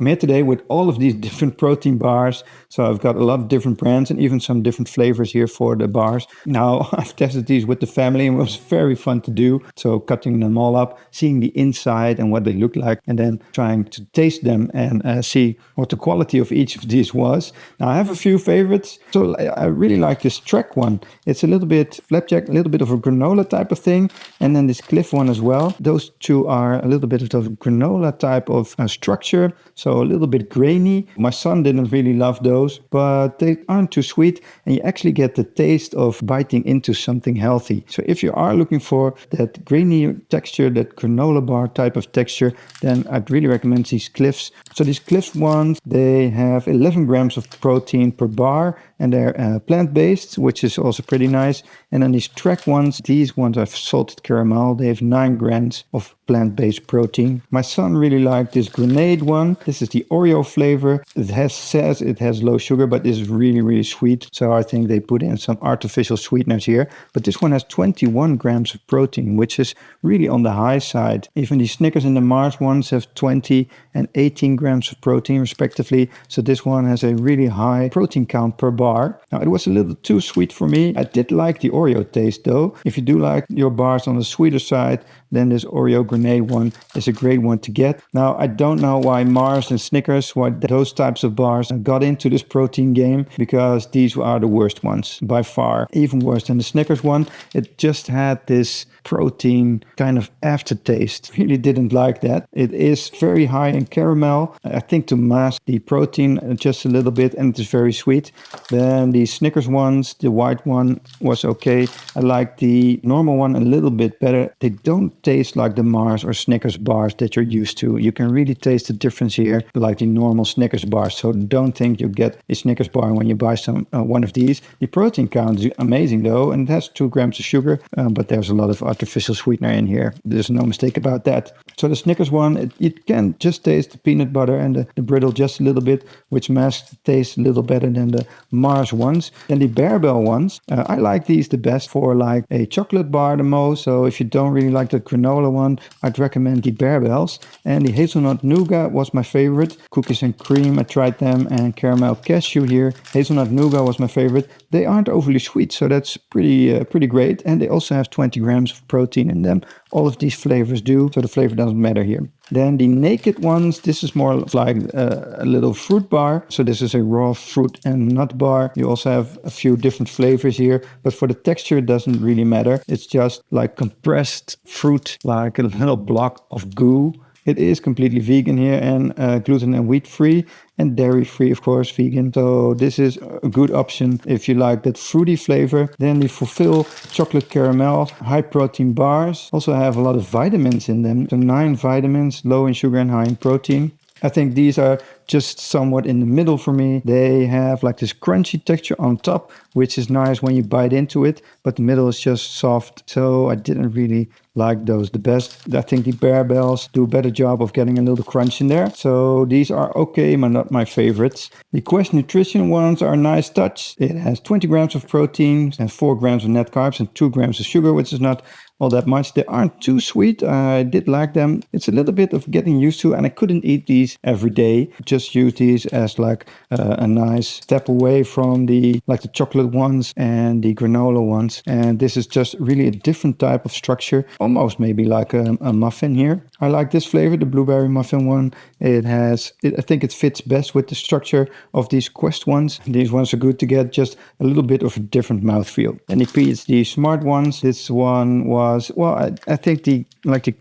I'm here today with all of these different protein bars. So I've got a lot of different brands and even some different flavors here for the bars. Now I've tested these with the family and it was very fun to do. So cutting them all up, seeing the inside and what they look like, and then trying to taste them and see what the quality of each of these was. Now I have a few favorites. So I really like this Trek one. It's a little bit flapjack, a little bit of a granola type of thing. And then this Clif one as well. Those two are a little bit of the granola type of structure. So a little bit grainy. My son didn't really love those, but they aren't too sweet and you actually get the taste of biting into something healthy. So if you are looking for that grainy texture, that granola bar type of texture, then I'd really recommend these Clifs. So these Clif ones, they have 11 grams of protein per bar and they're plant-based, which is also pretty nice. And then these Trek ones, these ones are salted caramel. They have 9 grams of plant-based protein. My son really liked this grenade one. This is the Oreo flavor. It says it has low sugar, but this is really, really sweet. So I think they put in some artificial sweeteners here. But this one has 21 grams of protein, which is really on the high side. Even the Snickers and the Mars ones have 20 and 18 grams of protein respectively. So this one has a really high protein count per bar. Now it was a little too sweet for me. I did like the Oreo taste though. If you do like your bars on the sweeter side, then this Oreo grenade one is a great one to get. Now, I don't know why Mars and Snickers, why those types of bars got into this protein game, because these are the worst ones by far. Even worse than the Snickers one. It just had this protein kind of aftertaste. Really didn't like that. It is very high in caramel, I think to mask the protein just a little bit, and it is very sweet. Then the Snickers ones, the white one was okay. I like the normal one a little bit better. They don't taste like the Mars or Snickers bars that you're used to. You can really taste the difference here, like the normal Snickers bars. So don't think you get a Snickers bar when you buy one of these. The protein count is amazing though, and it has 2 grams of sugar, but there's a lot of artificial sweetener in here. There's no mistake about that. So the Snickers one, it can just taste the peanut butter and the brittle just a little bit, which masks the taste a little better than the Mars ones. And the Barebells ones, I like these the best for like a chocolate bar the most. So if you don't really like the granola one, I'd recommend the Barebells. And the hazelnut nougat was my favorite. Cookies and cream, I tried them, and caramel cashew here. Hazelnut nougat was my favorite. They aren't overly sweet, so that's pretty great. And they also have 20 grams of protein in them. All of these flavors do, so the flavor doesn't matter here. Then the naked ones, this is more like a little fruit bar. So this is a raw fruit and nut bar. You also have a few different flavors here, but for the texture, it doesn't really matter. It's just like compressed fruit, like a little block of goo. It is completely vegan here and gluten and wheat free and dairy free, of course, vegan. So this is a good option if you like that fruity flavor. Then the Fulfil chocolate caramel high protein bars also have a lot of vitamins in them. So 9 vitamins, low in sugar and high in protein. I think these are just somewhat in the middle for me. They have like this crunchy texture on top, which is nice when you bite into it, but the middle is just soft. So I didn't really like those the best. I think the Barebells do a better job of getting a little crunch in there. So these are okay, but not my favorites. The Quest Nutrition ones are a nice touch. It has 20 grams of protein and 4 grams of net carbs and 2 grams of sugar, which is not all that much. They aren't too sweet. I did like them. It's a little bit of getting used to, and I couldn't eat these every day. Just use these as like a nice step away from the chocolate ones and the granola ones. And this is just really a different type of structure, almost maybe like a muffin here. I like this flavor, the blueberry muffin one. I think it fits best with the structure of these Quest ones. These ones are good to get just a little bit of a different mouthfeel. And the smart ones. This one was, well, I think the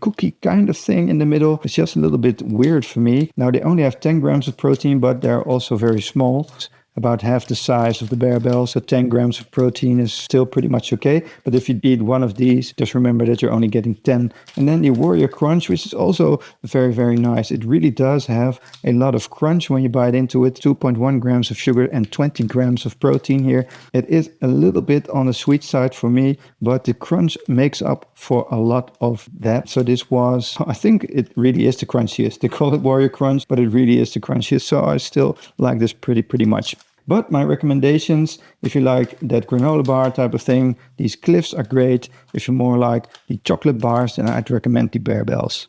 cookie kind of thing in the middle is just a little bit weird for me. Now they only have 10 grams of protein, but they're also very small. About half the size of the Barebells, so 10 grams of protein is still pretty much okay. But if you eat one of these, just remember that you're only getting 10. And then the Warrior Crunch, which is also very, very nice. It really does have a lot of crunch when you bite into it. 2.1 grams of sugar and 20 grams of protein here. It is a little bit on the sweet side for me, but the crunch makes up for a lot of that. So this was, I think it really is the crunchiest. They call it Warrior Crunch, but it really is the crunchiest. So I still like this pretty much. But my recommendations, if you like that granola bar type of thing, these Clifs are great. If you more like the chocolate bars, then I'd recommend the Barebells.